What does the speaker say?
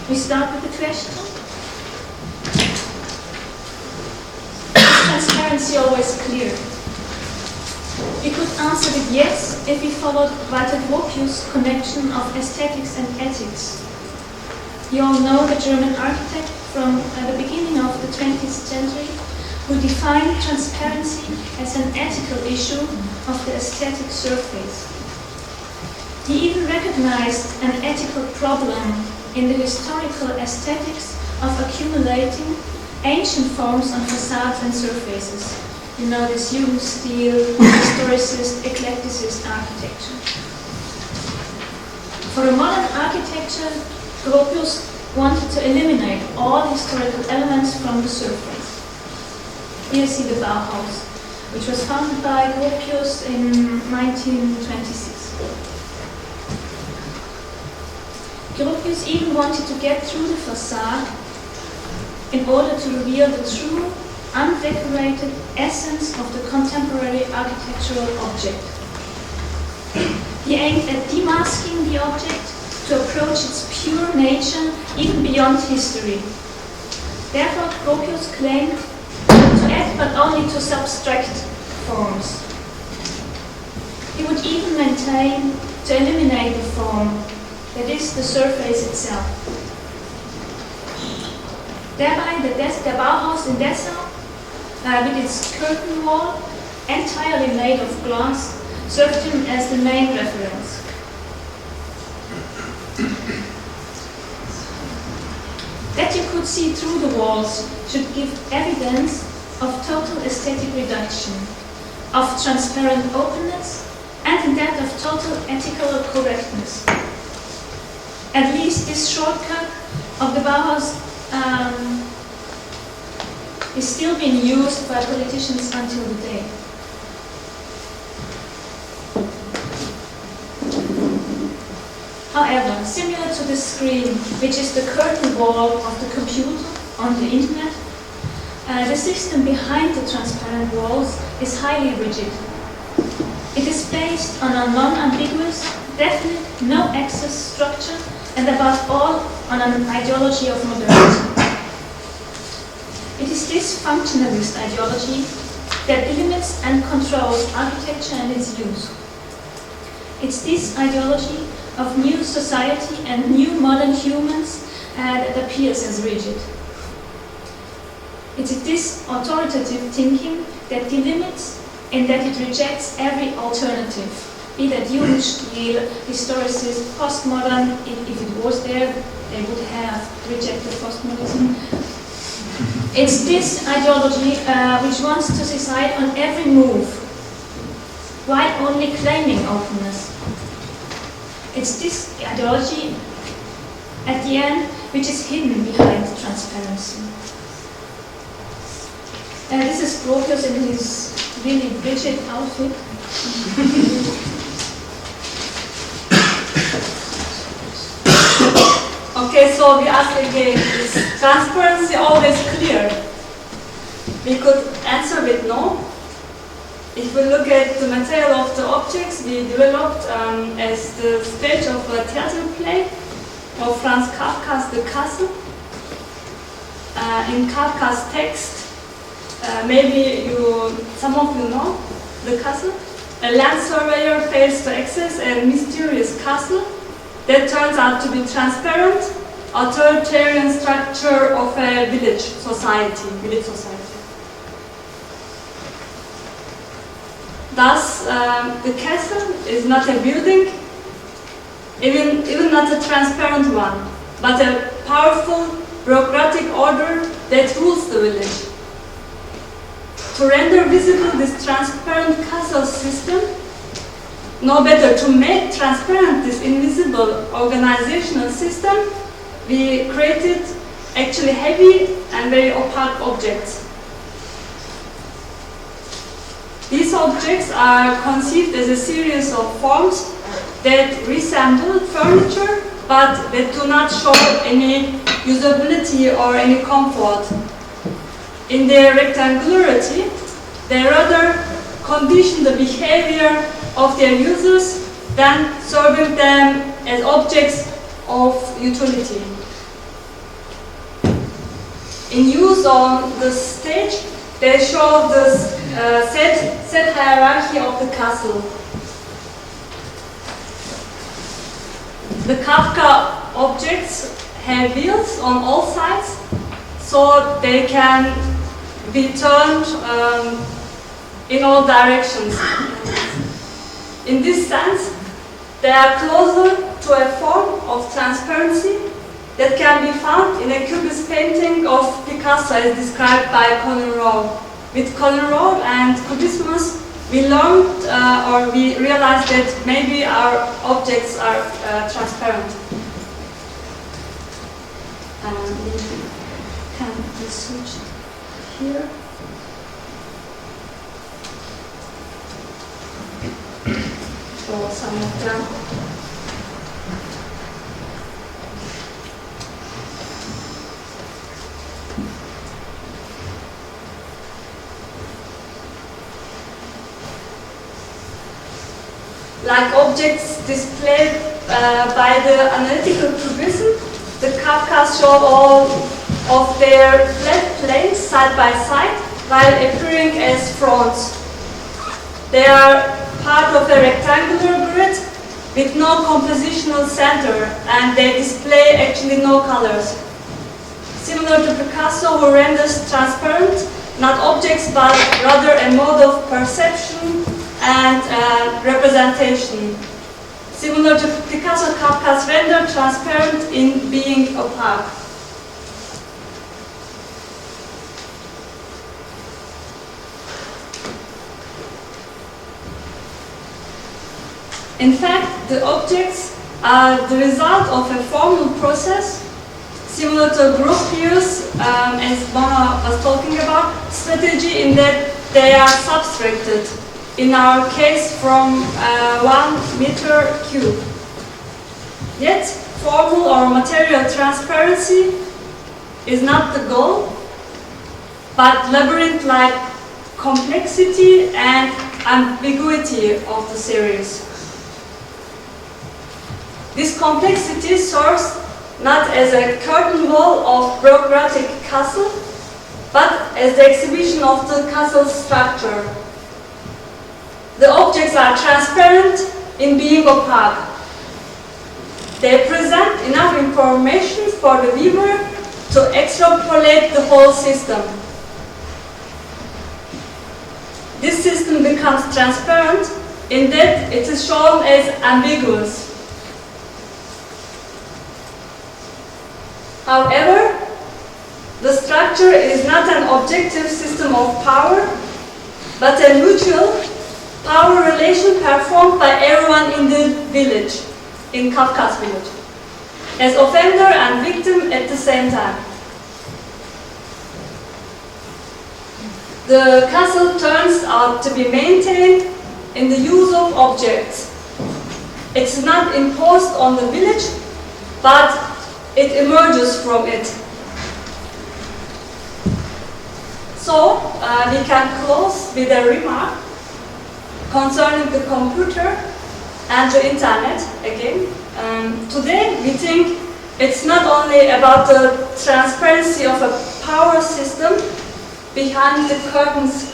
We start with the question. Is transparency always clear? We could answer with yes if we followed Walter Gropius' connection of aesthetics and ethics. You all know the German architect from the beginning of the 20th century who defined transparency as an ethical issue of the aesthetic surface. He even recognized an ethical problem in the historical aesthetics of accumulating ancient forms on facades and surfaces. You know, this Jugendstil, historicist, eclecticist architecture. For a modern architecture, Gropius wanted to eliminate all historical elements from the surface. Here you see the Bauhaus, which was founded by Gropius in 1926. Gropius even wanted to get through the facade in order to reveal the true, undecorated essence of the contemporary architectural object. He aimed at demasking the object to approach its pure nature even beyond history. Therefore, Gropius claimed to add but only to subtract forms. He would even maintain to eliminate the form, that is, the surface itself. Thereby, the Bauhaus in Dessau, with its curtain wall, entirely made of glass, served him as the main reference. That you could see through the walls should give evidence of total aesthetic reduction, of transparent openness, and in that of total ethical correctness. At least this shortcut of the Bauhaus is still being used by politicians until today. However, similar to the screen, which is the curtain wall of the computer on the internet, the system behind the transparent walls is highly rigid. It is based on a non-ambiguous, definite, no-access structure, and above all, on an ideology of modernity. It is this functionalist ideology that limits and controls architecture and its use. It's this ideology of new society and new modern humans that appears as rigid. It's this authoritative thinking that delimits and that it rejects every alternative, be that Jugendstil, historicist, postmodern. If it was there, they would have rejected postmodernism. It's this ideology which wants to decide on every move, while only claiming openness. It's this ideology, at the end, which is hidden behind transparency. This is Gropius in his really rigid outfit. Okay, so we ask again, is transparency always clear? We could answer with no. If we look at the material of the objects we developed as the stage of a theater play of Franz Kafka's The Castle. In Kafka's text, maybe some of you know The Castle. A land surveyor fails to access a mysterious castle that turns out to be transparent, authoritarian structure of a village society. Thus, the castle is not a building, even not a transparent one, but a powerful bureaucratic order that rules the village. To render visible this transparent castle system, no better to make transparent this invisible organizational system, we created actually heavy and very opaque objects. These objects are conceived as a series of forms that resemble furniture, but that do not show any usability or any comfort. In their rectangularity, they rather condition the behavior of their users than serving them as objects of utility. in use on the stage, they show the set hierarchy of the castle. The Kafka objects have wheels on all sides, so they can be turned in all directions. In this sense, they are closer to a form of transparency that can be found in a cubist painting of Picasso as described by Colin Rowe. With Colin Rowe and Cubismus, we learned or we realized that maybe our objects are transparent. Can we switch here? Show some of them. Like objects displayed by the analytical cubism, the Kafkas show all of their flat planes side by side while appearing as fronts. They are part of a rectangular grid with no compositional center, and they display actually no colors. Similar to Picasso, who renders transparent not objects but rather a mode of perception and representation. Similar to Picasso, Kafka's render transparent in being opaque. In fact, the objects are the result of a formal process similar to Gropius, as Bono was talking about, strategy in that they are subtracted. In our case, from 1 meter cube. Yet, formal or material transparency is not the goal, but labyrinth-like complexity and ambiguity of the series. This complexity serves not as a curtain wall of bureaucratic castle, but as the exhibition of the castle's structure. The objects are transparent in being opaque. They present enough information for the viewer to extrapolate the whole system. This system becomes transparent in that it is shown as ambiguous. However, the structure is not an objective system of power, but a mutual power relation performed by everyone in the village, in Kafka's village, as offender and victim at the same time. The castle turns out to be maintained in the use of objects. It's not imposed on the village, but it emerges from it. So, we can close with a remark concerning the computer and the internet again. Today we think it's not only about the transparency of a power system behind the curtains